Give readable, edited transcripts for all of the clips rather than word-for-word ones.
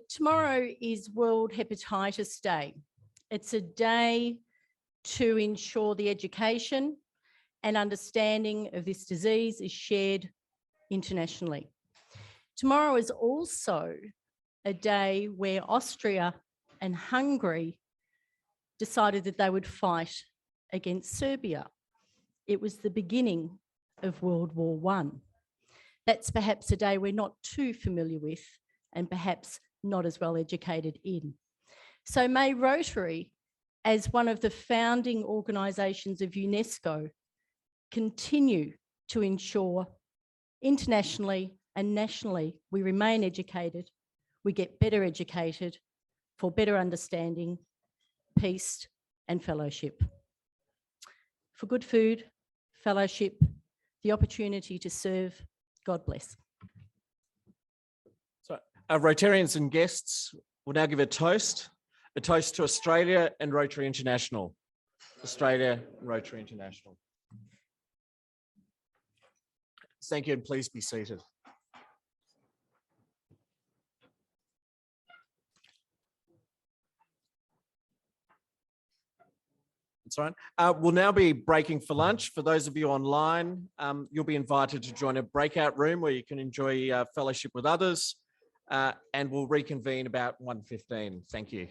Tomorrow is World Hepatitis Day. It's a day to ensure the education and understanding of this disease is shared internationally. Tomorrow is also a day where Austria and Hungary decided that they would fight against Serbia. It was the beginning of World War I. That's perhaps a day we're not too familiar with and perhaps not as well educated in. So may Rotary, as one of the founding organisations of UNESCO, continue to ensure internationally and nationally we remain educated, we get better educated for better understanding, peace and fellowship. For good food, fellowship, the opportunity to serve, God bless. So our Rotarians and guests will now give a toast to Australia and Rotary International. Australia, Rotary International. Thank you, and please be seated. That's right. We'll now be breaking for lunch. For those of you online, you'll be invited to join a breakout room where you can enjoy fellowship with others, and we'll reconvene about 1:15. Thank you.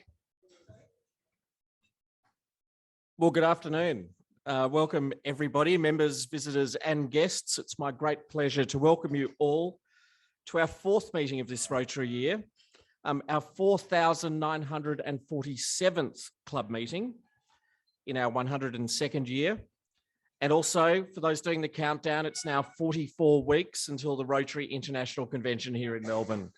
Well, good afternoon. Welcome everybody, members, visitors and guests. It's my great pleasure to welcome you all to our fourth meeting of this Rotary year, our 4,947th club meeting in our 102nd year. And also, for those doing the countdown, it's now 44 weeks until the Rotary International Convention here in Melbourne.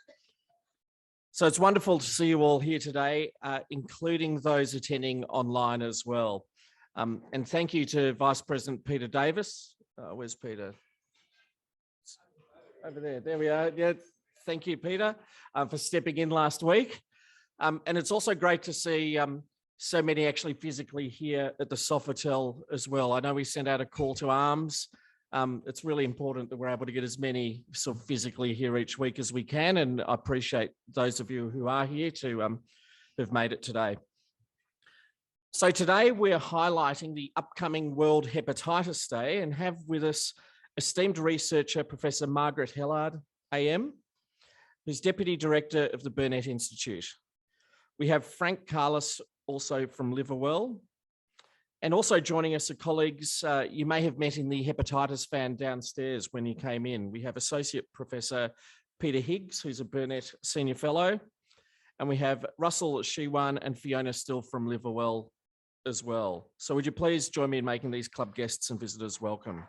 So it's wonderful to see you all here today, including those attending online as well. And thank you to Vice President Peter Davis. Where's Peter? Over there. There we are. Yeah, thank you, Peter, for stepping in last week. And it's also great to see so many actually physically here at the Sofitel as well. I know we sent out a call to arms. It's really important that we're able to get as many sort of physically here each week as we can, and I appreciate those of you who are here to who've made it today. So today we're highlighting the upcoming World Hepatitis Day and have with us esteemed researcher Professor Margaret Hellard, AM, who's Deputy Director of the Burnett Institute. We have Frank Carlos, also from Liverwell, and also joining us are colleagues you may have met in the hepatitis van downstairs when you came in. We have Associate Professor Peter Higgs, who's a Burnett Senior Fellow, and we have Russell Shewan and Fiona Still from Liverwell as well. So would you please join me in making these club guests and visitors welcome.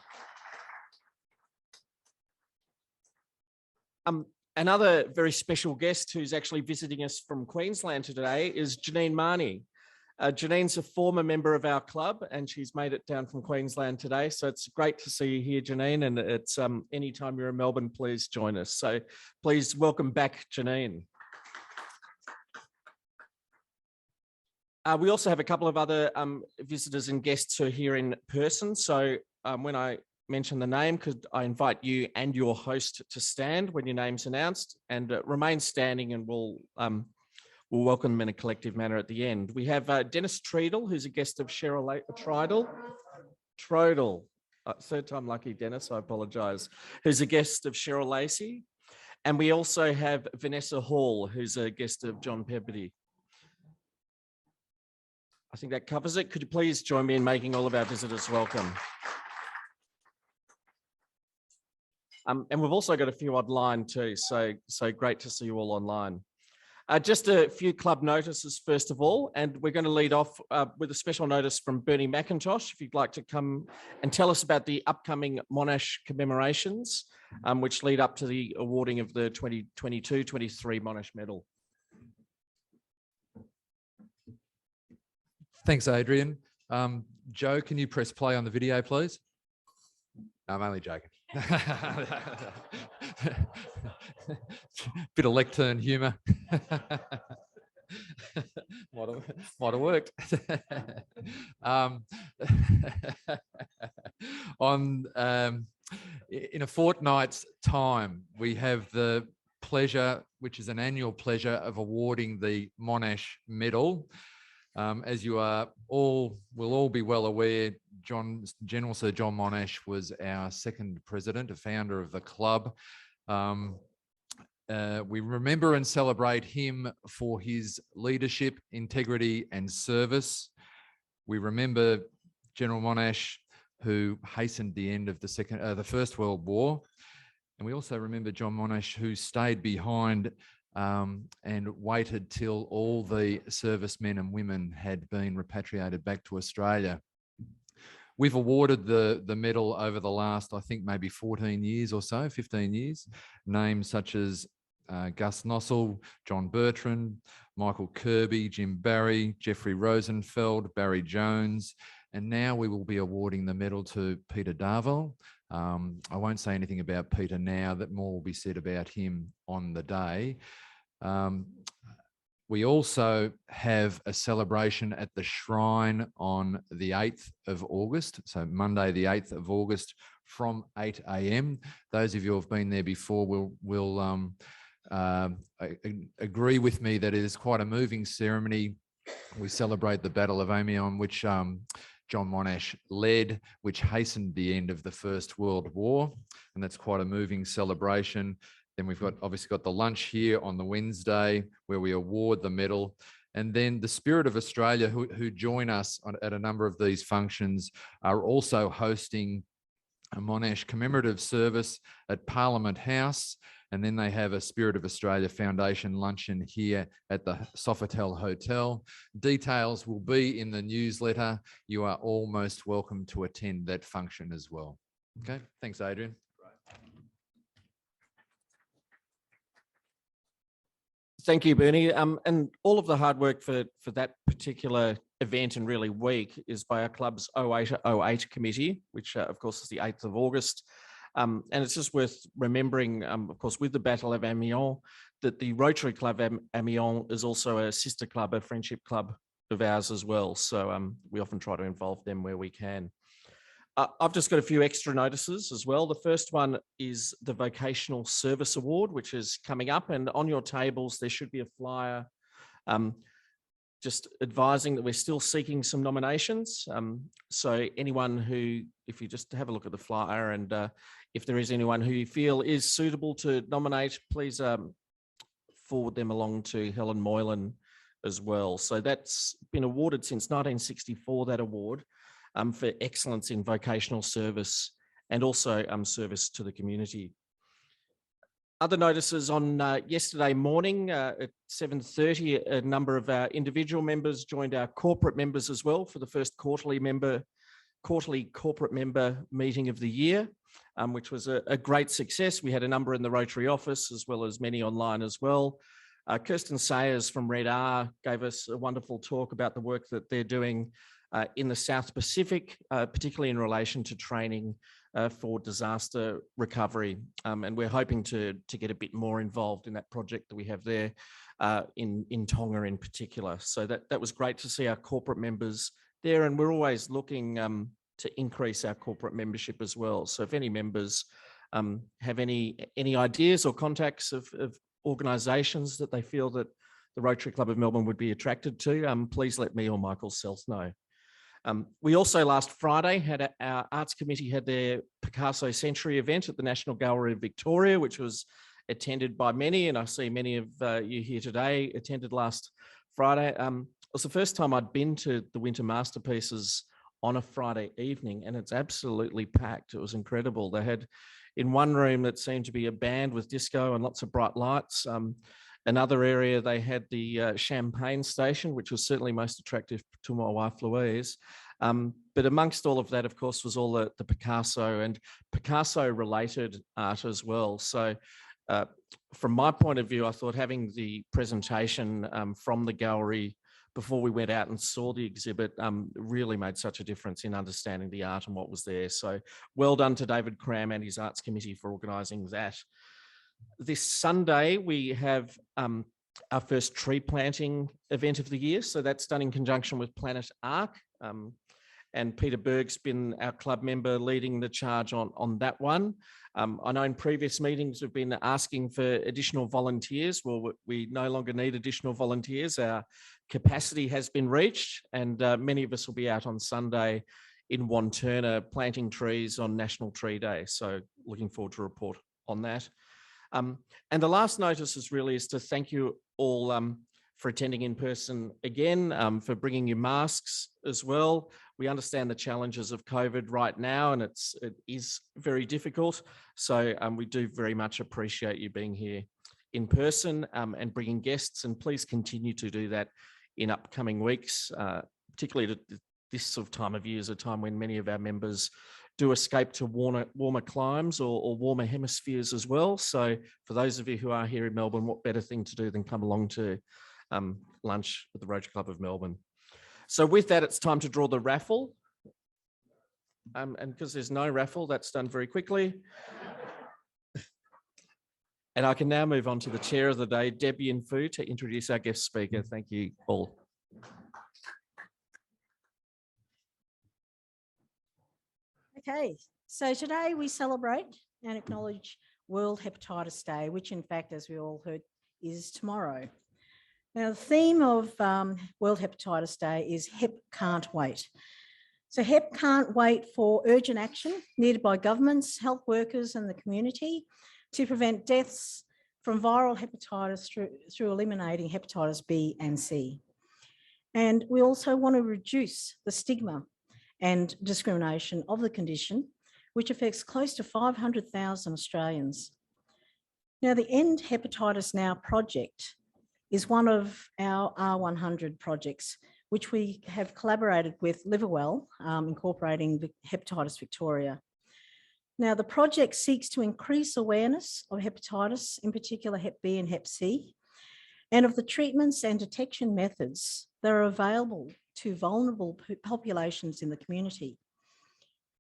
Another very special guest who's actually visiting us from Queensland today is Janine Marnie. Janine's a former member of our club and she's made it down from Queensland today. So it's great to see you here, Janine. And it's anytime you're in Melbourne, please join us. So please welcome back, Janine. We also have a couple of other visitors and guests who are here in person. So when I mention the name, could I invite you and your host to stand when your name's announced, and remain standing, and we'll welcome them in a collective manner at the end. We have Dennis Treadle, who's a guest of Cheryl Treadle. Third time lucky, Dennis, I apologise. Who's a guest of Cheryl Lacey. And we also have Vanessa Hall, who's a guest of John Pebbody. I think that covers it. Could you please join me in making all of our visitors welcome? And we've also got a few online too, so great to see you all online. Just a few club notices first of all, and we're going to lead off with a special notice from Bernie McIntosh, if you'd like to come and tell us about the upcoming Monash commemorations, which lead up to the awarding of the 2022-23 Monash Medal. Thanks, Adrian. Joe, can you press play on the video, please? No, I'm only joking. Bit of lectern humour. Might have worked. In a fortnight's time, we have the pleasure, which is an annual pleasure, of awarding the Monash Medal. As you will all be well aware, General Sir John Monash was our second president, a founder of the club. We remember and celebrate him for his leadership, integrity, and service. We remember General Monash, who hastened the end of the First World War. And we also remember John Monash, who stayed behind and waited till all the servicemen and women had been repatriated back to Australia. We've awarded the medal over the last, I think, maybe 14 years or so, 15 years. Names such as Gus Nossel, John Bertrand, Michael Kirby, Jim Barry, Jeffrey Rosenfeld, Barry Jones, and now we will be awarding the medal to Peter Darvell. I won't say anything about Peter now, that more will be said about him on the day. We also have a celebration at the Shrine on the 8th of August, so Monday the 8th of August from 8 a.m. Those of you who have been there before will agree with me that it is quite a moving ceremony. We celebrate the Battle of Amiens, which John Monash led, which hastened the end of the First World War, and that's quite a moving celebration. Then we've obviously got the lunch here on the Wednesday where we award the medal. And then the Spirit of Australia, who join us at a number of these functions, are also hosting a Monash commemorative service at Parliament House. And then they have a Spirit of Australia Foundation luncheon here at the Sofitel Hotel. Details will be in the newsletter. You are all most welcome to attend that function as well. Okay, thanks, Adrian. Thank you, Bernie. And all of the hard work for that particular event and really week is by our club's 08 committee, which of course is the 8th of August. And it's just worth remembering, of course, with the Battle of Amiens, that the Rotary Club Amiens is also a sister club, a friendship club of ours as well. So we often try to involve them where we can. I've just got a few extra notices as well. The first one is the Vocational Service Award, which is coming up, and on your tables there should be a flyer just advising that we're still seeking some nominations. So anyone who, if you just have a look at the flyer, and if there is anyone who you feel is suitable to nominate, please forward them along to Helen Moylan as well. So that's been awarded since 1964, that award. For excellence in vocational service and also service to the community. Other notices on yesterday morning at 7:30, a number of our individual members joined our corporate members as well for the first quarterly corporate member meeting of the year, which was a great success. We had a number in the Rotary office as well as many online as well. Kirsten Sayers from Red R gave us a wonderful talk about the work that they're doing in the South Pacific, particularly in relation to training for disaster recovery. And we're hoping to get a bit more involved in that project that we have there in Tonga in particular. So that was great to see our corporate members there, and we're always looking to increase our corporate membership as well. So if any members have any ideas or contacts of organisations that they feel that the Rotary Club of Melbourne would be attracted to, please let me or Michael Selth know. We also last Friday had our Arts Committee had their Picasso Century event at the National Gallery of Victoria, which was attended by many, and I see many of you here today attended last Friday. It was the first time I'd been to the Winter Masterpieces on a Friday evening, and it's absolutely packed. It was incredible. They had in one room that seemed to be a band with disco and lots of bright lights. Another area, they had the champagne station, which was certainly most attractive to my wife, Louise. But amongst all of that, of course, was all the Picasso and Picasso-related art as well. So from my point of view, I thought having the presentation from the gallery before we went out and saw the exhibit really made such a difference in understanding the art and what was there. So well done to David Cram and his Arts Committee for organising that. This Sunday, we have our first tree planting event of the year. So that's done in conjunction with Planet Arc. and Peter Berg's been our club member leading the charge on that one. I know in previous meetings we've been asking for additional volunteers. Well, we no longer need additional volunteers. Our capacity has been reached, and many of us will be out on Sunday in Wantirna planting trees on National Tree Day. So looking forward to report on that. And the last notice is to thank you all for attending in person again, for bringing your masks as well. We understand the challenges of COVID right now, and it is very difficult. So we do very much appreciate you being here in person and bringing guests, and please continue to do that in upcoming weeks, particularly this sort of time of year is a time when many of our members do escape to warmer climes or warmer hemispheres as well. So for those of you who are here in Melbourne, what better thing to do than come along to lunch at the Rotary Club of Melbourne. So with that, it's time to draw the raffle. And because there's no raffle, that's done very quickly. And I can now move on to the chair of the day, Debbie Nfu, to introduce our guest speaker. Thank you all. Okay, so today we celebrate and acknowledge World Hepatitis Day, which in fact, as we all heard, is tomorrow. Now, the theme of World Hepatitis Day is HEP Can't Wait. So HEP can't wait for urgent action needed by governments, health workers and the community to prevent deaths from viral hepatitis through eliminating hepatitis B and C. And we also want to reduce the stigma and discrimination of the condition, which affects close to 500,000 Australians. Now, the End Hepatitis Now project is one of our R100 projects, which we have collaborated with Liverwell, incorporating the Hepatitis Victoria. Now, the project seeks to increase awareness of hepatitis, in particular Hep B and Hep C, and of the treatments and detection methods that are available to vulnerable populations in the community.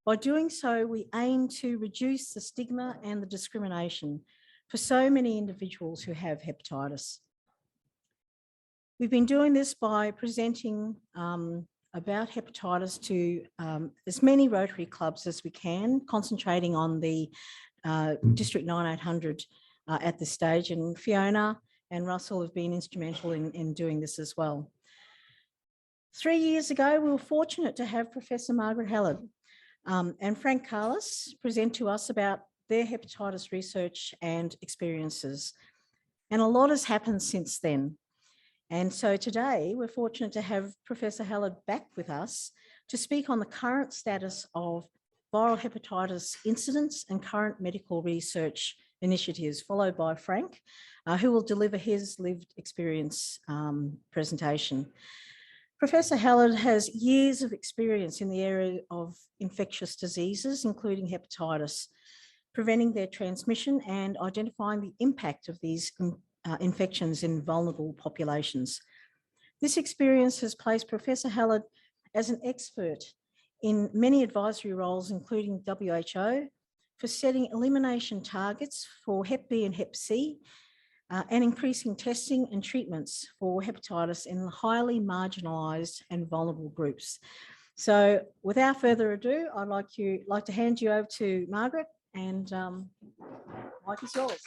By doing so, we aim to reduce the stigma and the discrimination for so many individuals who have hepatitis. We've been doing this by presenting about hepatitis to as many Rotary clubs as we can, concentrating on the District 9800 at this stage, and Fiona and Russell have been instrumental in doing this as well. 3 years ago, we were fortunate to have Professor Margaret Hallard and Frank Carlos present to us about their hepatitis research and experiences. And a lot has happened since then. And so today we're fortunate to have Professor Hallard back with us to speak on the current status of viral hepatitis incidents and current medical research initiatives, followed by Frank, who will deliver his lived experience presentation. Professor Hallard has years of experience in the area of infectious diseases, including hepatitis, preventing their transmission and identifying the impact of these infections in vulnerable populations. This experience has placed Professor Hallard as an expert in many advisory roles, including WHO, for setting elimination targets for Hep B and Hep C, and increasing testing and treatments for hepatitis in highly marginalised and vulnerable groups. So without further ado, I'd like to hand you over to Margaret, and mic is yours.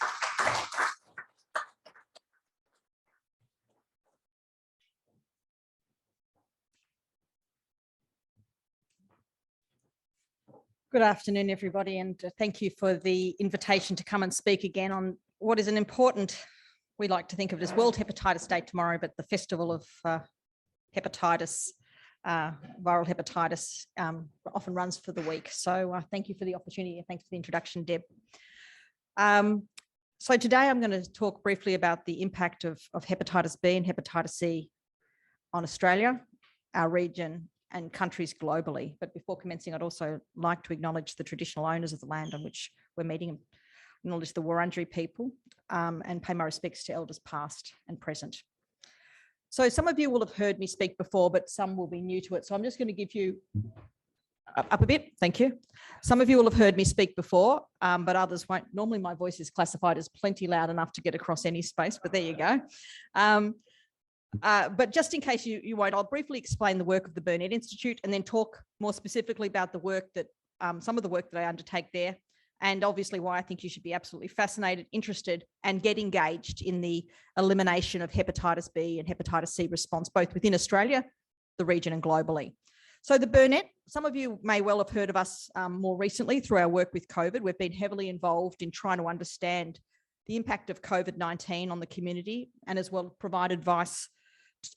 Good afternoon, everybody, and thank you for the invitation to come and speak again on what is an important, we like to think of it as World Hepatitis Day tomorrow, but the festival of hepatitis, viral hepatitis, often runs for the week. So thank you for the opportunity, and thanks for the introduction, Deb. So today I'm going to talk briefly about the impact of hepatitis B and hepatitis C on Australia, our region, and countries globally. But before commencing, I'd also like to acknowledge the traditional owners of the land on which we're meeting, acknowledge the Wurundjeri people, and pay my respects to elders past and present. So some of you will have heard me speak before, but some will be new to it. So I'm just going to give you up a bit. Thank you. Some of you will have heard me speak before, but others won't. Normally my voice is classified as plenty loud enough to get across any space, but there you go. But just in case you won't, I'll briefly explain the work of the Burnett Institute and then talk more specifically about the work that, some of the work that I undertake there, and obviously why I think you should be absolutely fascinated, interested, and get engaged in the elimination of hepatitis B and hepatitis C response, both within Australia, the region, and globally. So the Burnett, some of you may well have heard of us more recently through our work with COVID. We've been heavily involved in trying to understand the impact of COVID-19 on the community, and as well provide advice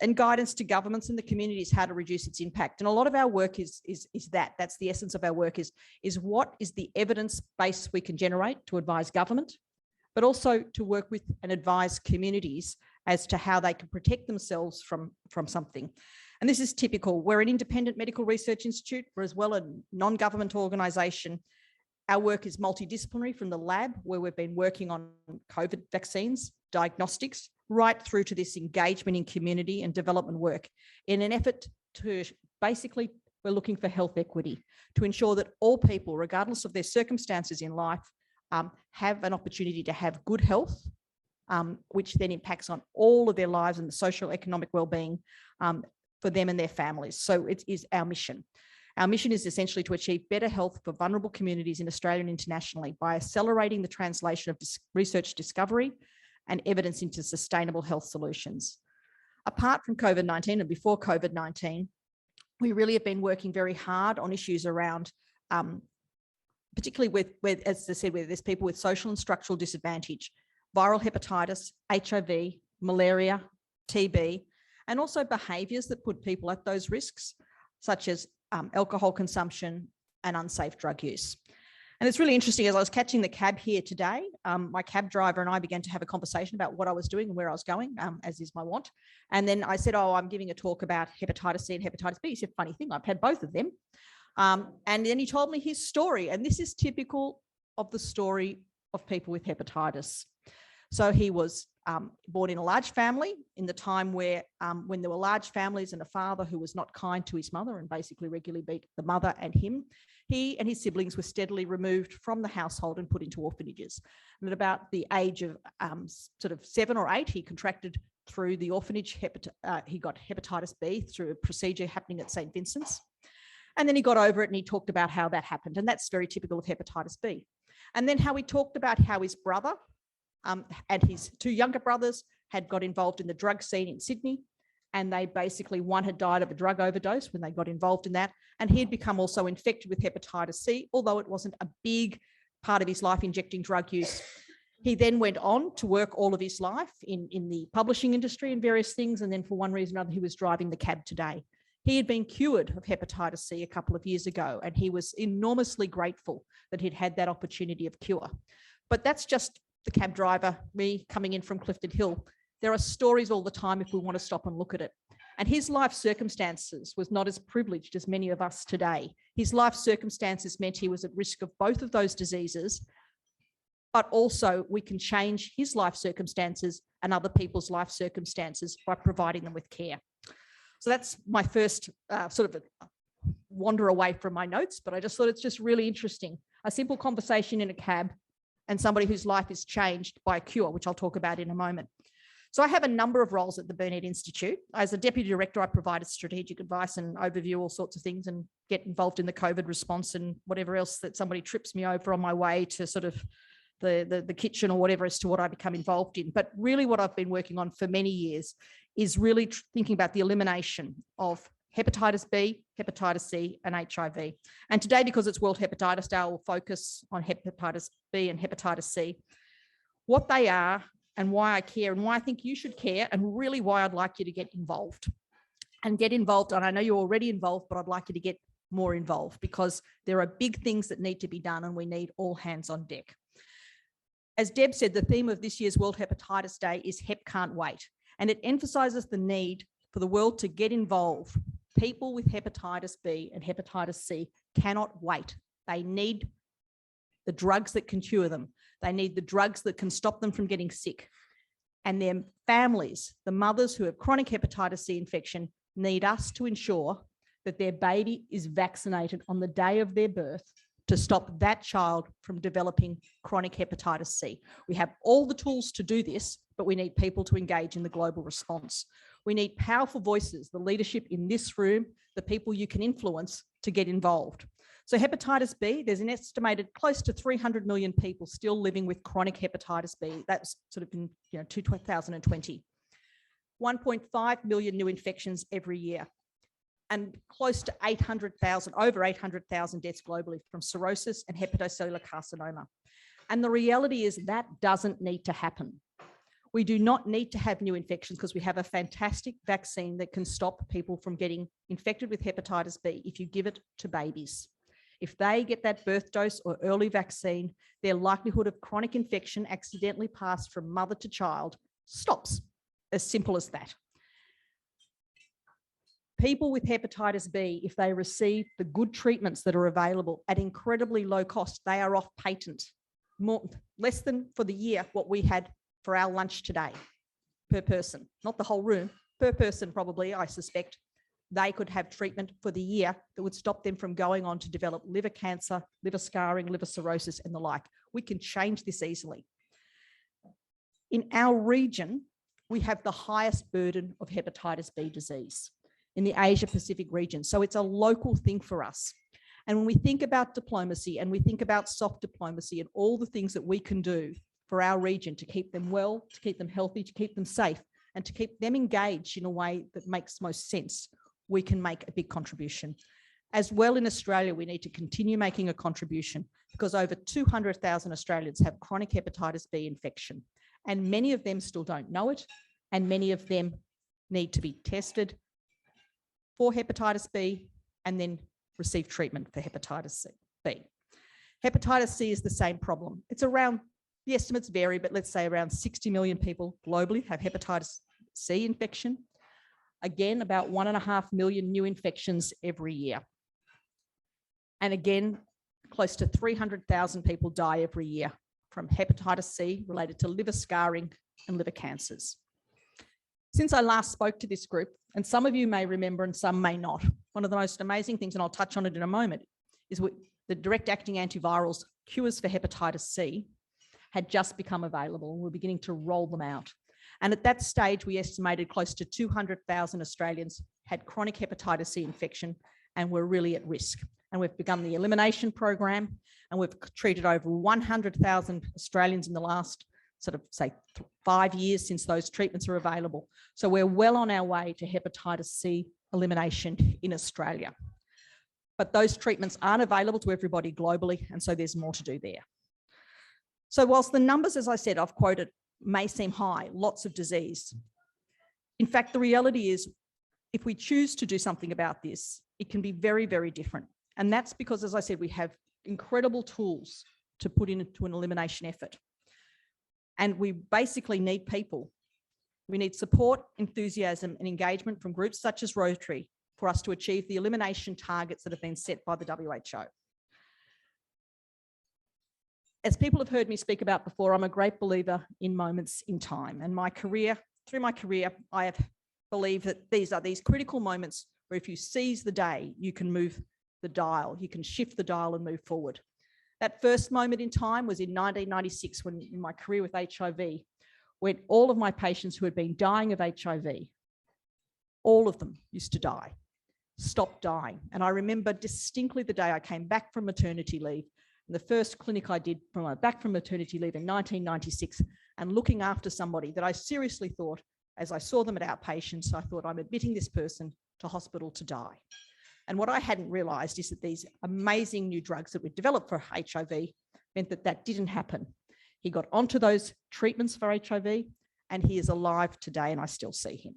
and guidance to governments and the communities how to reduce its impact. And a lot of our work is that's the essence of our work, is what is the evidence base we can generate to advise government, but also to work with and advise communities as to how they can protect themselves from something. And this is typical. We're an independent medical research institute. We're as well a non-government organisation. Our work is multidisciplinary, from the lab, where we've been working on COVID vaccines, diagnostics, right through to this engagement in community and development work, in an effort to basically, we're looking for health equity, to ensure that all people, regardless of their circumstances in life, have an opportunity to have good health, which then impacts on all of their lives and the social economic well-being for them and their families. So it is our mission. Our mission is essentially to achieve better health for vulnerable communities in Australia and internationally by accelerating the translation of research discovery and evidence into sustainable health solutions. Apart from COVID-19 and before COVID-19, we really have been working very hard on issues around, particularly with, as I said, where there's people with social and structural disadvantage, viral hepatitis, HIV, malaria, TB, and also behaviours that put people at those risks, such as alcohol consumption and unsafe drug use. And it's really interesting, as I was catching the cab here today, my cab driver and I began to have a conversation about what I was doing and where I was going, as is my wont. And then I said, oh, I'm giving a talk about hepatitis C and hepatitis B. He said, funny thing, I've had both of them. And then he told me his story. And this is typical of the story of people with hepatitis. So he was born in a large family in the time where, when there were large families and a father who was not kind to his mother and basically regularly beat the mother and him, he and his siblings were steadily removed from the household and put into orphanages. And at about the age of sort of 7 or 8, he contracted through the orphanage, he got hepatitis B through a procedure happening at St. Vincent's. And then he got over it and he talked about how that happened. And that's very typical of hepatitis B. And then how he talked about how his brother and his 2 younger brothers had got involved in the drug scene in Sydney. And they basically, one had died of a drug overdose when they got involved in that. And he had become also infected with hepatitis C, although it wasn't a big part of his life injecting drug use. He then went on to work all of his life in the publishing industry and various things. And then for one reason or another, he was driving the cab today. He had been cured of hepatitis C a couple of years ago, and he was enormously grateful that he'd had that opportunity of cure. But that's just the cab driver, me coming in from Clifton Hill. There are stories all the time if we want to stop and look at it. And his life circumstances was not as privileged as many of us today. His life circumstances meant he was at risk of both of those diseases, but also we can change his life circumstances and other people's life circumstances by providing them with care. So that's my first sort of wander away from my notes, but I just thought it's just really interesting. A simple conversation in a cab and somebody whose life is changed by a cure, which I'll talk about in a moment. So I have a number of roles at the Burnett Institute. As a deputy director, I provided strategic advice and overview all sorts of things and get involved in the COVID response and whatever else that somebody trips me over on my way to sort of the kitchen or whatever as to what I become involved in. But really what I've been working on for many years is really thinking about the elimination of hepatitis B, hepatitis C, and HIV. And today, because it's World Hepatitis Day, I will focus on hepatitis B and hepatitis C, what they are and why I care and why I think you should care, and really why I'd like you to get involved. And get involved, and I know you're already involved, but I'd like you to get more involved because there are big things that need to be done and we need all hands on deck. As Deb said, the theme of this year's World Hepatitis Day is Hep Can't Wait, and it emphasises the need for the world to get involved. People with hepatitis B and hepatitis C cannot wait. They need the drugs that can cure them. They need the drugs that can stop them from getting sick. And their families, the mothers who have chronic hepatitis C infection, need us to ensure that their baby is vaccinated on the day of their birth to stop that child from developing chronic hepatitis C. We have all the tools to do this, but we need people to engage in the global response. We need powerful voices, the leadership in this room, the people you can influence to get involved. So hepatitis B, there's an estimated close to 300 million people still living with chronic hepatitis B. That's sort of in 2020. 1.5 million new infections every year, and close to 800,000, over 800,000 deaths globally from cirrhosis and hepatocellular carcinoma. And the reality is that doesn't need to happen. We do not need to have new infections because we have a fantastic vaccine that can stop people from getting infected with hepatitis B if you give it to babies. If they get that birth dose or early vaccine, their likelihood of chronic infection accidentally passed from mother to child stops. As simple as that. People with hepatitis B, if they receive the good treatments that are available at incredibly low cost, they are off patent. Less than for the year what we had for our lunch today per person, not the whole room, per person probably, I suspect. They could have treatment for the year that would stop them from going on to develop liver cancer, liver scarring, liver cirrhosis and the like. We can change this easily. In our region, we have the highest burden of hepatitis B disease in the Asia Pacific region. So it's a local thing for us. And when we think about diplomacy and we think about soft diplomacy and all the things that we can do for our region to keep them well, to keep them healthy, to keep them safe, and to keep them engaged in a way that makes most sense, we can make a big contribution. As well in Australia, we need to continue making a contribution because over 200,000 Australians have chronic hepatitis B infection, and many of them still don't know it, and many of them need to be tested for hepatitis B and then receive treatment for hepatitis B. Hepatitis C is the same problem. It's around, the estimates vary, but let's say around 60 million people globally have hepatitis C infection. Again, about 1.5 million new infections every year. And again, close to 300,000 people die every year from hepatitis C related to liver scarring and liver cancers. Since I last spoke to this group, and some of you may remember and some may not, one of the most amazing things, and I'll touch on it in a moment, is the direct-acting antivirals, cures for hepatitis C, had just become available and we're beginning to roll them out. And at that stage, we estimated close to 200,000 Australians had chronic hepatitis C infection and were really at risk. And we've begun the elimination program and we've treated over 100,000 Australians in the last sort of say 5 years since those treatments are available. So we're well on our way to hepatitis C elimination in Australia. But those treatments aren't available to everybody globally, and so there's more to do there. So whilst the numbers, as I said, I've quoted, may seem high, lots of disease. In fact, the reality is, if we choose to do something about this, it can be very, very different. And that's because, as I said, we have incredible tools to put into an elimination effort. And we basically need people. We need support, enthusiasm, and engagement from groups such as Rotary for us to achieve the elimination targets that have been set by the WHO. As people have heard me speak about before, I'm a great believer in moments in time. And through my career, I have believed that these are these critical moments where if you seize the day, you can move the dial, you can shift the dial and move forward. That first moment in time was in 1996, when in my career with HIV, when all of my patients who had been dying of HIV, all of them used to die, stopped dying. And I remember distinctly the day I came back from maternity leave, and the first clinic I did back from maternity leave in 1996, and looking after somebody that I seriously thought, as I saw them at outpatients, I thought, I'm admitting this person to hospital to die. And what I hadn't realised is that these amazing new drugs that we've developed for HIV meant that that didn't happen. He got onto those treatments for HIV and he is alive today, and I still see him.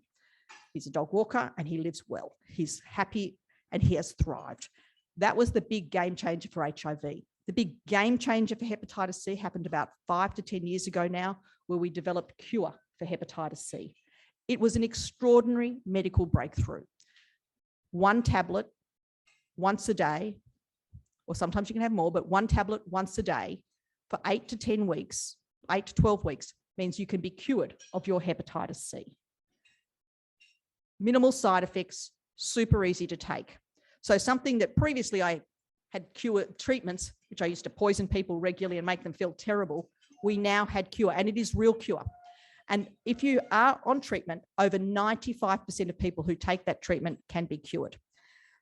He's a dog walker and he lives well. He's happy and he has thrived. That was the big game changer for HIV. The big game changer for hepatitis C happened about 5 to 10 years ago now, where we developed a cure for hepatitis C. It was an extraordinary medical breakthrough. One tablet once a day, or sometimes you can have more, but one tablet once a day for 8 to 10 weeks, 8 to 12 weeks, means you can be cured of your hepatitis C. Minimal side effects, super easy to take. So something that previously I had cure treatments, which I used to poison people regularly and make them feel terrible, we now had cure, and it is real cure. And if you are on treatment, over 95% of people who take that treatment can be cured.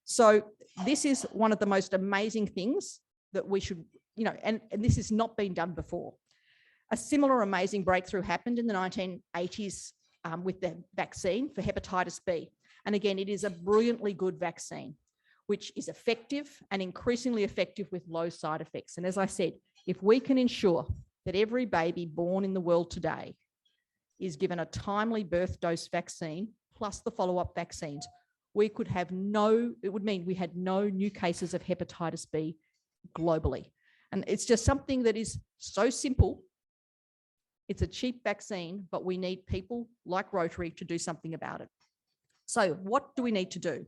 So this is one of the most amazing things that we should, and this has not been done before. A similar amazing breakthrough happened in the 1980s with the vaccine for hepatitis B. And again, it is a brilliantly good vaccine, which is effective and increasingly effective with low side effects. And as I said, if we can ensure that every baby born in the world today is given a timely birth dose vaccine plus the follow-up vaccines, we could have it would mean we had no new cases of hepatitis B globally. And it's just something that is so simple. It's a cheap vaccine, but we need people like Rotary to do something about it. So what do we need to do?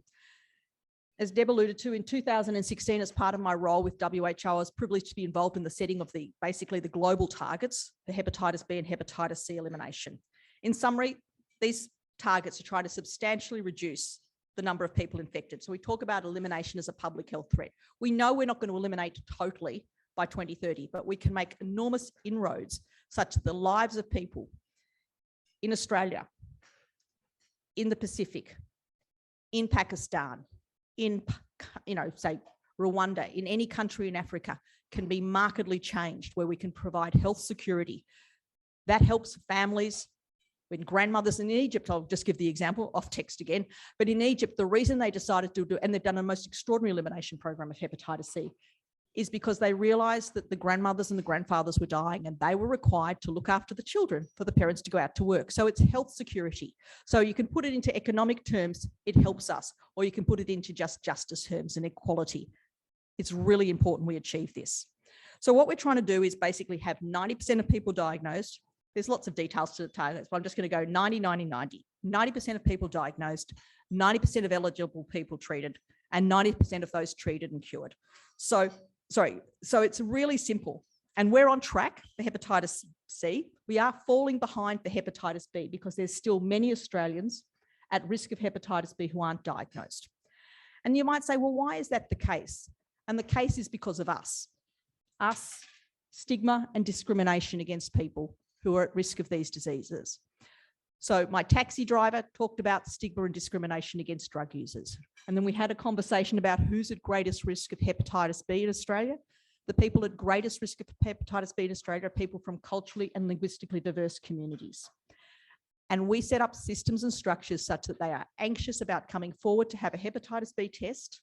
As Deb alluded to, in 2016, as part of my role with WHO, I was privileged to be involved in the setting of basically the global targets for hepatitis B and hepatitis C elimination. In summary, these targets are trying to substantially reduce the number of people infected. So we talk about elimination as a public health threat. We know we're not going to eliminate totally by 2030, but we can make enormous inroads such that the lives of people in Australia, in the Pacific, in Pakistan, in, say, Rwanda, in any country in Africa, can be markedly changed, where we can provide health security. That helps families. When grandmothers in Egypt, I'll just give the example, off text again, but in Egypt, the reason they decided to do, and they've done a most extraordinary elimination program of hepatitis C, is because they realized that the grandmothers and the grandfathers were dying, and they were required to look after the children for the parents to go out to work. So it's health security. So you can put it into economic terms, it helps us, or you can put it into just justice terms and equality. It's really important we achieve this. So what we're trying to do is basically have 90% of people diagnosed. There's lots of details to the targets, but I'm just going to go 90, 90, 90. 90% of people diagnosed, 90% of eligible people treated, and 90% of those treated and cured. So it's really simple. And we're on track for hepatitis C. We are falling behind for hepatitis B because there's still many Australians at risk of hepatitis B who aren't diagnosed. And you might say, well, why is that the case? And the case is because of us, stigma and discrimination against people who are at risk of these diseases. So my taxi driver talked about stigma and discrimination against drug users. And then we had a conversation about who's at greatest risk of hepatitis B in Australia. The people at greatest risk of hepatitis B in Australia are people from culturally and linguistically diverse communities. And we set up systems and structures such that they are anxious about coming forward to have a hepatitis B test,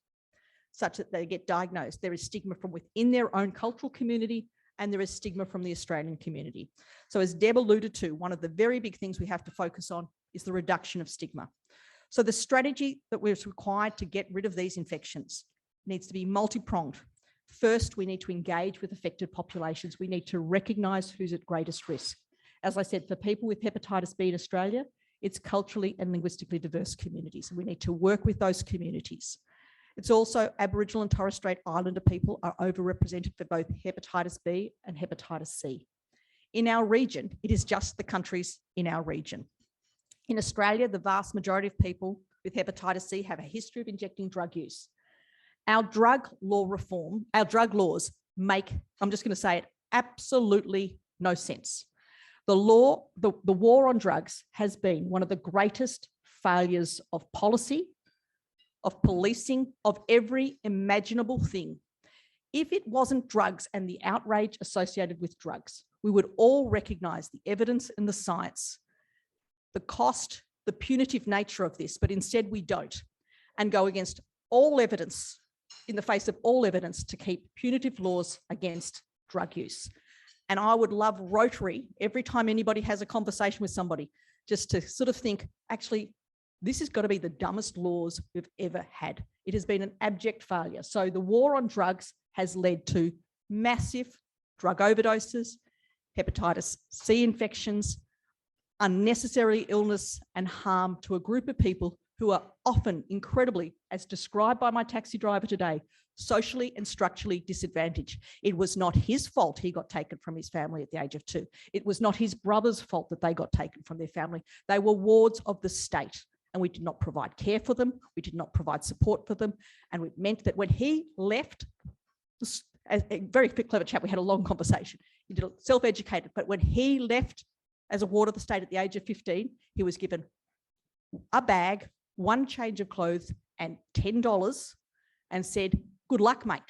such that they get diagnosed. There is stigma from within their own cultural community, and there is stigma from the Australian community. So as Deb alluded to, one of the very big things we have to focus on is the reduction of stigma. So the strategy that was required to get rid of these infections needs to be multi-pronged. First, we need to engage with affected populations. We need to recognise who's at greatest risk. As I said, for people with hepatitis B in Australia, it's culturally and linguistically diverse communities, and we need to work with those communities. It's also Aboriginal and Torres Strait Islander people are overrepresented for both hepatitis B and hepatitis C. In our region, it is just the countries in our region. In Australia, the vast majority of people with hepatitis C have a history of injecting drug use. Our drug laws make, I'm just going to say it, absolutely no sense. The war on drugs has been one of the greatest failures of policy, of policing, of every imaginable thing. If it wasn't drugs and the outrage associated with drugs, we would all recognise the evidence and the science, the cost, the punitive nature of this, but instead we don't, and go against all evidence, in the face of all evidence, to keep punitive laws against drug use. And I would love Rotary, every time anybody has a conversation with somebody, just to sort of think, actually, this has got to be the dumbest laws we've ever had. It has been an abject failure. So the war on drugs has led to massive drug overdoses, hepatitis C infections, unnecessary illness and harm to a group of people who are often incredibly, as described by my taxi driver today, socially and structurally disadvantaged. It was not his fault he got taken from his family at the age of 2. It was not his brother's fault that they got taken from their family. They were wards of the state, and we did not provide care for them. We did not provide support for them. And it meant that when he left a very clever chap. We had a long conversation. He did self-educated, but when he left as a ward of the state at the age of 15, he was given a bag, one change of clothes and $10 and said, good luck, mate.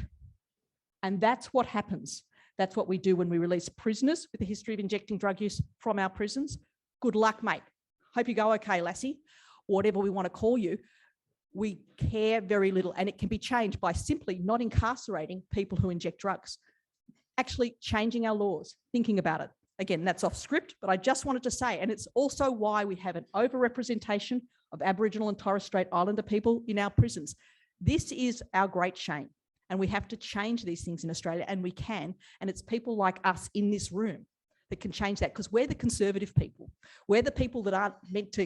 And that's what happens. That's what we do when we release prisoners with a history of injecting drug use from our prisons. Good luck, mate. Hope you go okay, lassie. Whatever we want to call you. We care very little, and it can be changed by simply not incarcerating people who inject drugs. Actually changing our laws, thinking about it. Again, that's off script, but I just wanted to say, and it's also why we have an overrepresentation of Aboriginal and Torres Strait Islander people in our prisons. This is our great shame, and we have to change these things in Australia, and we can, and it's people like us in this room that can change that, because we're the conservative people. We're the people that aren't meant to,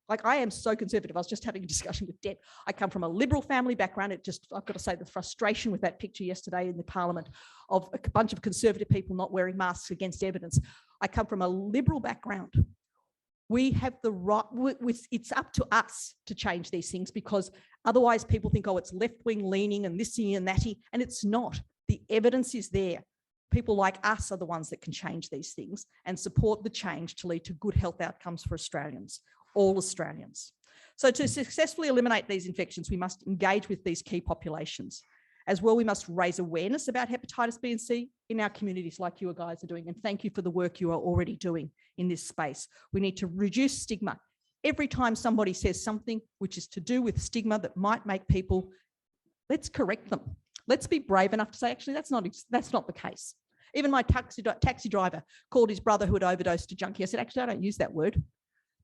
like I am so conservative. I was just having a discussion with Deb. I come from a Liberal family background. I've got to say, the frustration with that picture yesterday in the Parliament of a bunch of conservative people not wearing masks against evidence. I come from a Liberal background. We have the right, it's up to us to change these things, because otherwise people think, oh, it's left-wing leaning and thisy and thatty, and it's not. The evidence is there. People like us are the ones that can change these things and support the change to lead to good health outcomes for Australians, all Australians. So to successfully eliminate these infections, we must engage with these key populations. As well, we must raise awareness about hepatitis B and C in our communities like you guys are doing. And thank you for the work you are already doing in this space. We need to reduce stigma. Every time somebody says something which is to do with stigma that might make people, let's correct them. Let's be brave enough to say, actually, that's not the case. Even my taxi driver called his brother who had overdosed a junkie. I said, actually, I don't use that word.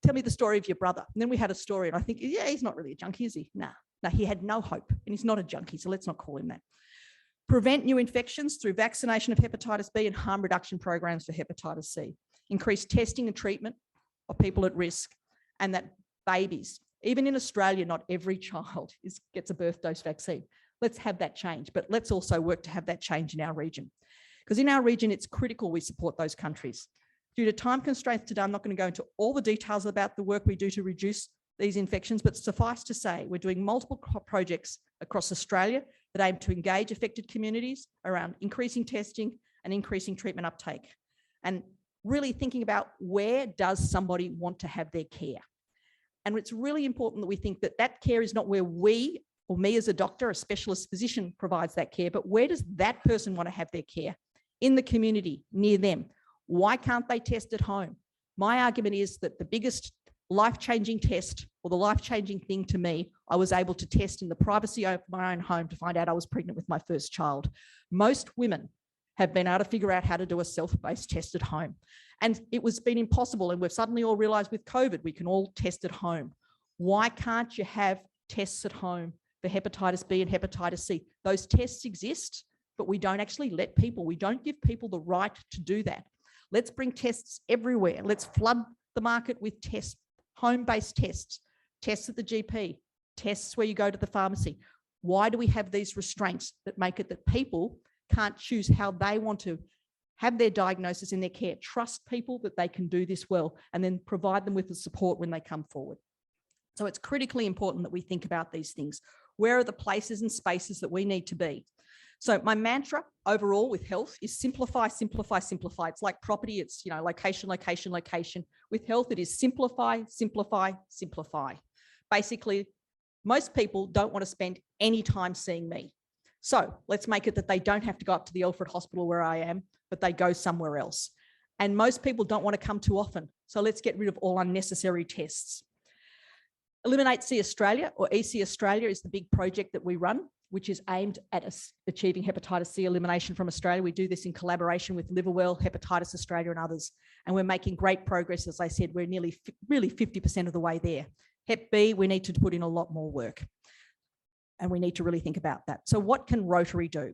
Tell me the story of your brother. And then we had a story, and I think, yeah, he's not really a junkie, is he? No, he had no hope, and he's not a junkie, so let's not call him that. Prevent new infections through vaccination of hepatitis B and harm reduction programs for hepatitis C. Increase testing and treatment of people at risk, and that babies, even in Australia, not every child gets a birth dose vaccine. Let's have that change, but let's also work to have that change in our region. Because in our region, it's critical we support those countries. Due to time constraints today, I'm not going to go into all the details about the work we do to reduce these infections, but suffice to say, we're doing multiple projects across Australia that aim to engage affected communities around increasing testing and increasing treatment uptake, and really thinking about where does somebody want to have their care. And it's really important that we think that that care is not where we, or me as a doctor, a specialist physician, provides that care, but where does that person want to have their care? In the community, near them. Why can't they test at home? My argument is that the biggest life-changing test, or the life-changing thing to me, I was able to test in the privacy of my own home to find out I was pregnant with my first child. Most women have been able to figure out how to do a self-based test at home. And it was been impossible, and we've suddenly all realised with COVID, we can all test at home. Why can't you have tests at home for hepatitis B and hepatitis C? Those tests exist, but we don't actually we don't give people the right to do that. Let's bring tests everywhere. Let's flood the market with tests, home-based tests, tests at the GP, tests where you go to the pharmacy. Why do we have these restraints that make it that people can't choose how they want to have their diagnosis in their care? Trust people that they can do this well, and then provide them with the support when they come forward. So it's critically important that we think about these things. Where are the places and spaces that we need to be? So my mantra overall with health is simplify, simplify, simplify. It's like property. It's, location, location, location. With health, it is simplify, simplify, simplify. Basically, most people don't want to spend any time seeing me. So let's make it that they don't have to go up to the Alfred Hospital where I am, but they go somewhere else. And most people don't want to come too often. So let's get rid of all unnecessary tests. Eliminate C Australia, or EC Australia, is the big project that we run, which is aimed at achieving hepatitis C elimination from Australia. We do this in collaboration with Liverwell, Hepatitis Australia and others. And we're making great progress. As I said, we're nearly really 50% of the way there. Hep B, we need to put in a lot more work. And we need to really think about that. So what can Rotary do?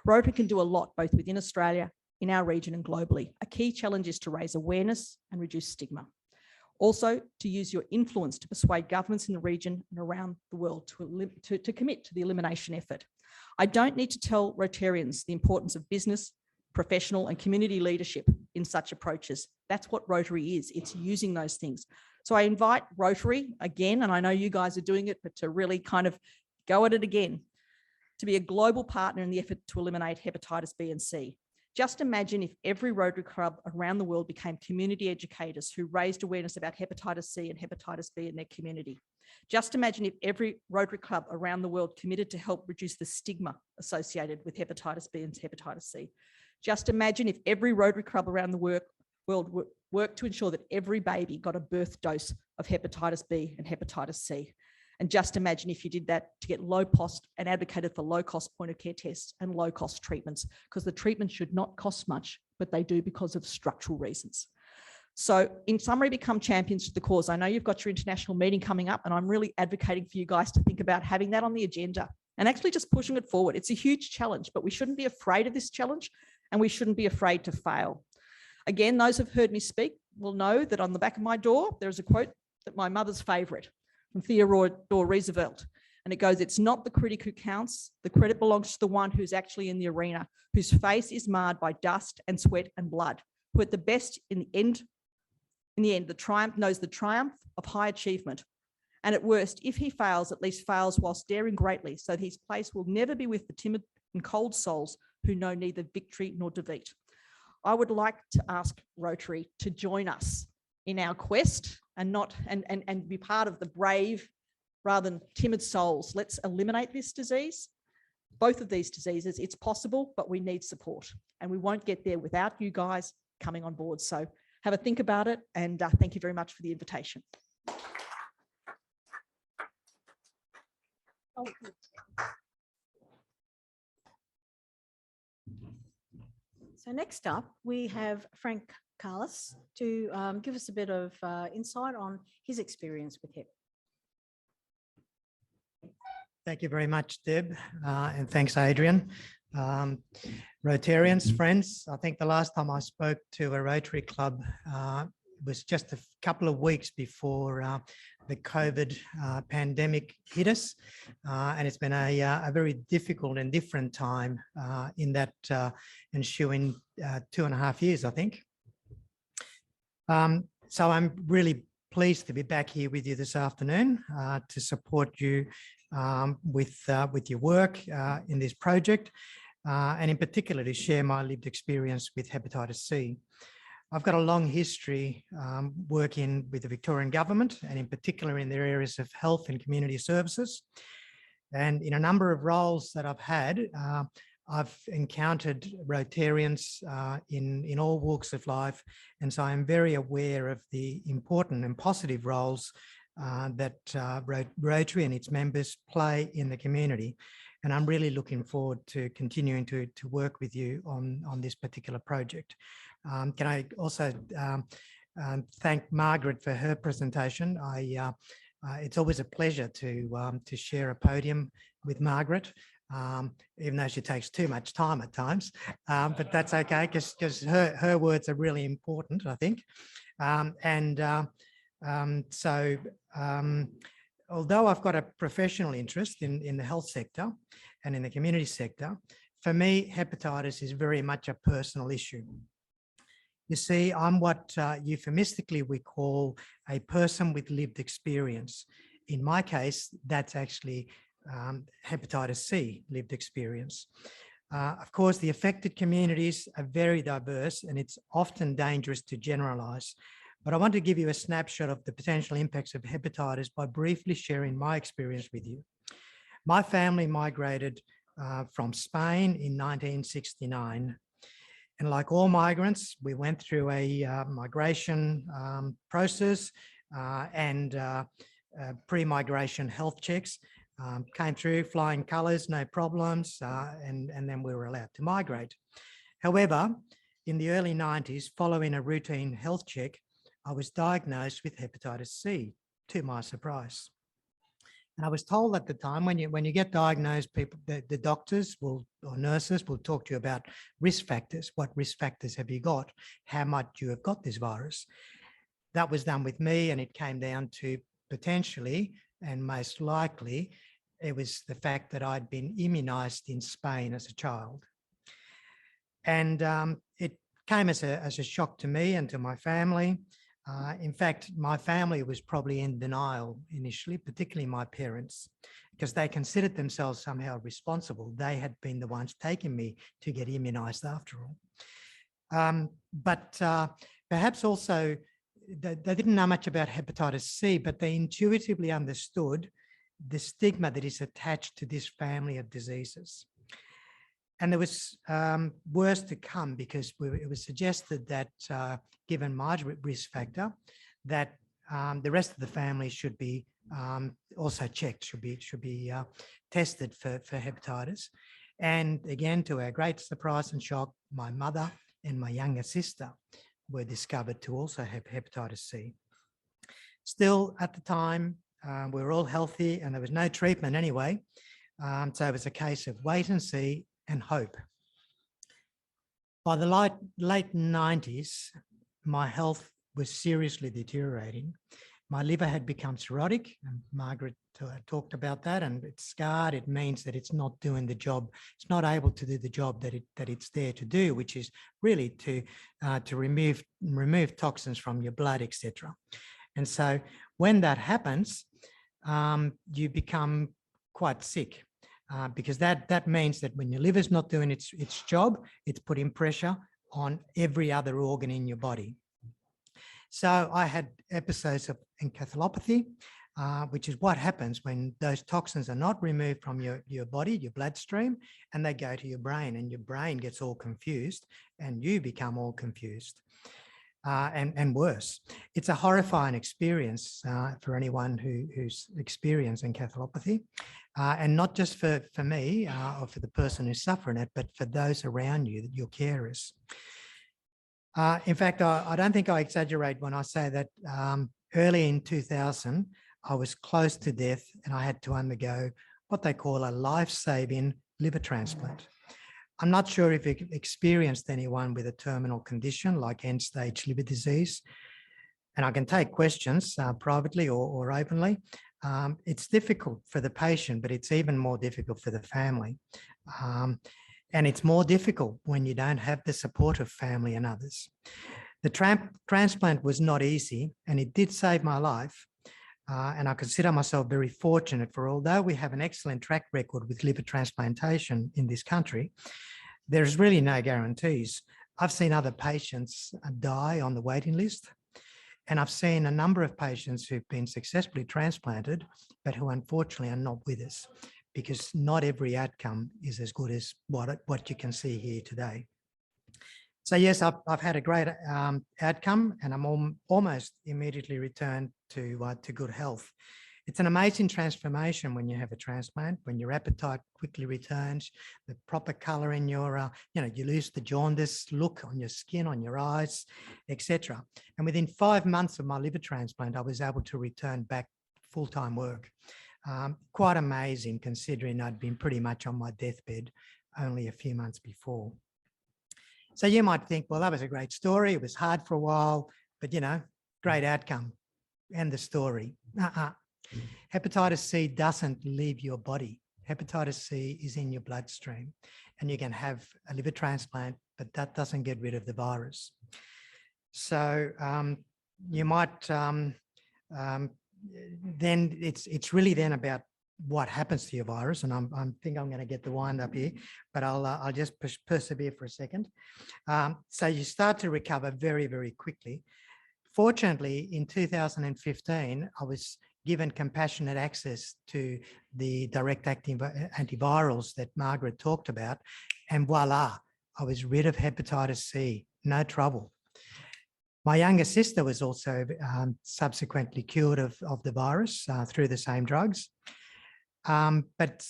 Rotary can do a lot, both within Australia, in our region and globally. A key challenge is to raise awareness and reduce stigma. Also, to use your influence to persuade governments in the region and around the world to commit to the elimination effort. I don't need to tell Rotarians the importance of business, professional and community leadership in such approaches. That's what Rotary is. It's using those things. So I invite Rotary again, and I know you guys are doing it, but to really kind of go at it again. to be a global partner in the effort to eliminate hepatitis B and C. Just imagine if every Rotary Club around the world became community educators who raised awareness about hepatitis C and hepatitis B in their community. Just imagine if every Rotary Club around the world committed to help reduce the stigma associated with hepatitis B and hepatitis C. Just imagine if every Rotary Club around the world worked to ensure that every baby got a birth dose of hepatitis B and hepatitis C. And just imagine if you did that to get low cost and advocated for low cost point of care tests and low cost treatments, because the treatments should not cost much, but they do because of structural reasons. So in summary, become champions to the cause. I know you've got your international meeting coming up, and I'm really advocating for you guys to think about having that on the agenda and actually just pushing it forward. It's a huge challenge, but we shouldn't be afraid of this challenge, and we shouldn't be afraid to fail. Again, those who've heard me speak will know that on the back of my door, there's a quote that my mother's favourite from Theodore Roosevelt. And it goes, "It's not the critic who counts. The credit belongs to the one who's actually in the arena, whose face is marred by dust and sweat and blood, who at the best in the end, the triumph knows the triumph of high achievement. And at worst, if he fails, at least fails whilst daring greatly, so that his place will never be with the timid and cold souls who know neither victory nor defeat." I would like to ask Rotary to join us in our quest and be part of the brave rather than timid souls. Let's eliminate this disease, both of these diseases. It's possible, but we need support, and we won't get there without you guys coming on board. So have a think about it, and thank you very much for the invitation. So next up, we have Frank Carlos to give us a bit of insight on his experience with HEP. Thank you very much, Deb, and thanks, Adrian. Rotarians, friends, I think the last time I spoke to a Rotary Club was just a couple of weeks before the COVID pandemic hit us, and it's been a very difficult and different time in that ensuing 2.5 years, I think. So I'm really pleased to be back here with you this afternoon to support you with your work in this project, and in particular to share my lived experience with hepatitis C. I've got a long history working with the Victorian government, and in particular in their areas of health and community services. And in a number of roles that I've had, I've encountered Rotarians in all walks of life. And so I'm very aware of the important and positive roles that Rotary and its members play in the community. And I'm really looking forward to continuing to work with you on this particular project. Can I also thank Margaret for her presentation? It's always a pleasure to share a podium with Margaret, even though she takes too much time at times, but that's okay because her words are really important, I think. Although I've got a professional interest in the health sector and in the community sector, for me, hepatitis is very much a personal issue. You see, I'm what euphemistically we call a person with lived experience. In my case, that's actually hepatitis C lived experience. Of course, the affected communities are very diverse, and it's often dangerous to generalise. But I want to give you a snapshot of the potential impacts of hepatitis by briefly sharing my experience with you. My family migrated from Spain in 1969. And like all migrants, we went through a migration process and pre-migration health checks, came through flying colours, no problems, and then we were allowed to migrate. However, in the early 90s, following a routine health check, I was diagnosed with hepatitis C, to my surprise. And I was told at the time, when you get diagnosed, the doctors or nurses will talk to you about risk factors. What risk factors have you got? How much you have got this virus? That was done with me, and it came down to potentially, and most likely, it was the fact that I'd been immunised in Spain as a child. And it came as a shock to me and to my family. In fact, my family was probably in denial initially, particularly my parents, because they considered themselves somehow responsible. They had been the ones taking me to get immunised after all. But perhaps also they didn't know much about hepatitis C, but they intuitively understood the stigma that is attached to this family of diseases. And there was worse to come, because it was suggested that given my risk factor, that the rest of the family should be also checked, should be tested for hepatitis. And again, to our great surprise and shock, my mother and my younger sister were discovered to also have hepatitis C. Still, at the time, we were all healthy and there was no treatment anyway. So it was a case of wait and see and hope. By the late 90s, my health was seriously deteriorating. My liver had become cirrhotic, and Margaret talked about that, and it's scarred. It means that it's not doing the job. It's not able to do the job that it's there to do, which is really to remove toxins from your blood, etc. And so when that happens, you become quite sick. Because that means that when your liver's not doing its job, it's putting pressure on every other organ in your body. So I had episodes of encephalopathy, which is what happens when those toxins are not removed from your body, your bloodstream, and they go to your brain, and your brain gets all confused and you become all confused. And worse. It's a horrifying experience for anyone who's experienced encephalopathy, and not just for me or for the person who's suffering it, but for those around you, your carers. In fact, I don't think I exaggerate when I say that early in 2000, I was close to death and I had to undergo what they call a life-saving liver transplant. I'm not sure if you've experienced anyone with a terminal condition like end-stage liver disease, and I can take questions privately or openly. It's difficult for the patient, but it's even more difficult for the family. And it's more difficult when you don't have the support of family and others. The transplant was not easy, and it did save my life. And I consider myself very fortunate, for although we have an excellent track record with liver transplantation in this country, there's really no guarantees. I've seen other patients die on the waiting list, and I've seen a number of patients who've been successfully transplanted, but who unfortunately are not with us, because not every outcome is as good as what you can see here today. So yes, I've had a great outcome, and I'm almost immediately returned to good health. It's an amazing transformation when you have a transplant, when your appetite quickly returns, the proper colour in your, you lose the jaundice look on your skin, on your eyes, etc. And within 5 months of my liver transplant, I was able to return back full-time work. Quite amazing, considering I'd been pretty much on my deathbed only a few months before. So you might think, well, that was a great story. It was hard for a while, but great outcome. End the story. Hepatitis C doesn't leave your body. Hepatitis C is in your bloodstream, and you can have a liver transplant, but that doesn't get rid of the virus. So you might then it's really then about what happens to your virus, and I think I'm going to get the wind up here, but I'll just persevere for a second. So you start to recover very, very quickly. Fortunately, in 2015, I was given compassionate access to the direct-acting antivirals that Margaret talked about, and voila, I was rid of hepatitis C, no trouble. My younger sister was also subsequently cured of the virus through the same drugs. But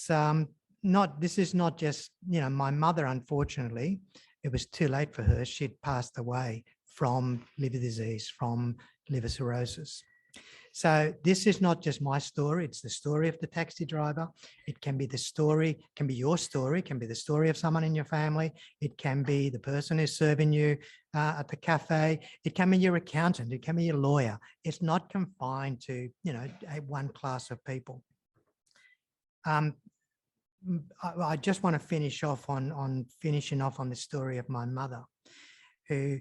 this is not just, my mother, unfortunately, it was too late for her. She'd passed away from liver disease, from liver cirrhosis. So this is not just my story, it's the story of the taxi driver. It can be the story, can be your story, it can be the story of someone in your family. It can be the person who's serving you at the cafe. It can be your accountant, it can be your lawyer. It's not confined to, one class of people. I just want to finish off on finishing off on the story of my mother, who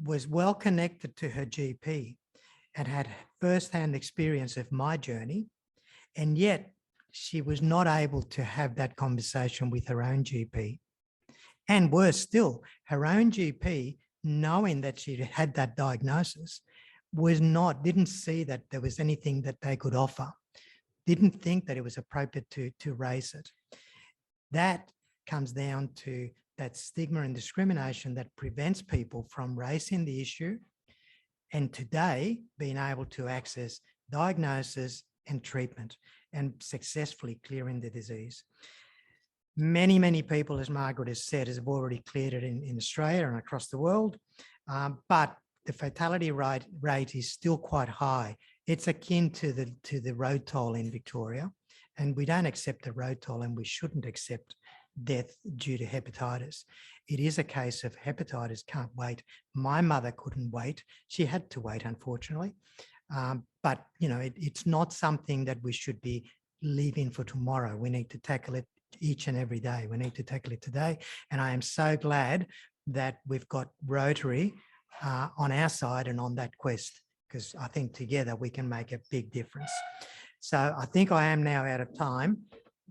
was well connected to her GP and had firsthand experience of my journey, and yet she was not able to have that conversation with her own GP. And worse still, her own GP, knowing that she had that diagnosis, didn't see that there was anything that they could offer, didn't think that it was appropriate to raise it. That comes down to that stigma and discrimination that prevents people from raising the issue and today being able to access diagnosis and treatment and successfully clearing the disease. Many, many people, as Margaret has said, have already cleared it in Australia and across the world, but the fatality rate is still quite high. It's akin to the road toll in Victoria, and we don't accept the road toll, and we shouldn't accept death due to hepatitis. It is a case of hepatitis can't wait. My mother couldn't wait. She had to wait, unfortunately. But, you know, it's not something that we should be leaving for tomorrow. We need to tackle it each and every day. We need to tackle it today. And I am so glad that we've got Rotary on our side and on that quest, because I think together we can make a big difference. So I think I am now out of time.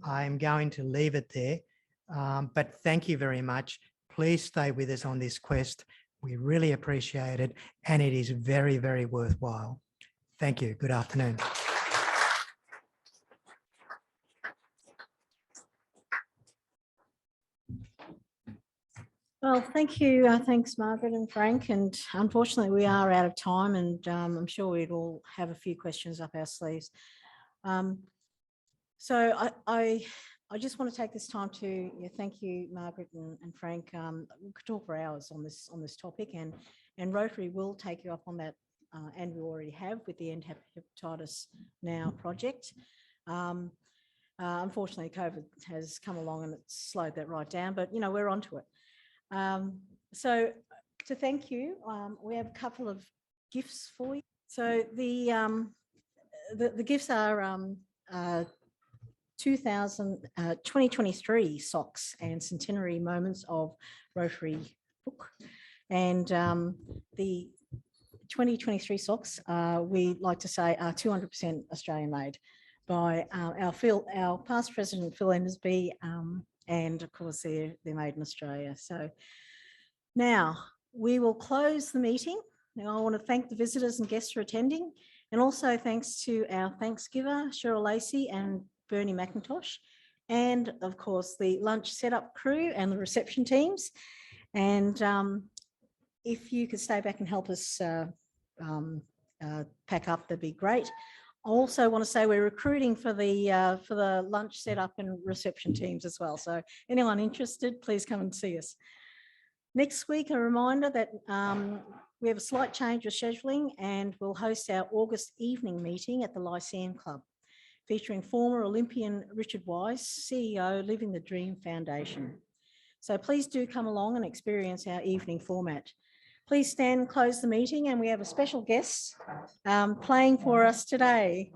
I am going to leave it there. But thank you very much. Please stay with us on this quest. We really appreciate it. And it is very, very worthwhile. Thank you. Good afternoon. Well, thank you. Thanks, Margaret and Frank. And unfortunately, we are out of time, and I'm sure we'd all have a few questions up our sleeves. So I just want to take this time to thank you, Margaret and Frank. We could talk for hours on this topic, and Rotary will take you up on that, and we already have with the End Hepatitis Now project. Unfortunately, COVID has come along and it's slowed that right down, but we're onto it. So to thank you, we have a couple of gifts for you. So the gifts are 2023 socks and centenary moments of Rotary book, and the 2023 socks we like to say are 200% Australian made by our past president Phil Endersby. And of course, they're made in Australia. So now we will close the meeting. Now I want to thank the visitors and guests for attending, and also thanks to our Thanksgiver, Cheryl Lacey and Bernie McIntosh, and of course the lunch setup crew and the reception teams. And if you could stay back and help us pack up, that'd be great. I also want to say we're recruiting for the lunch setup and reception teams as well. So anyone interested, please come and see us. Next week, a reminder that we have a slight change of scheduling, and we'll host our August evening meeting at the Lyceum Club, featuring former Olympian Richard Wise, CEO, Living the Dream Foundation. So please do come along and experience our evening format. Please stand and close the meeting, and we have a special guest playing for us today.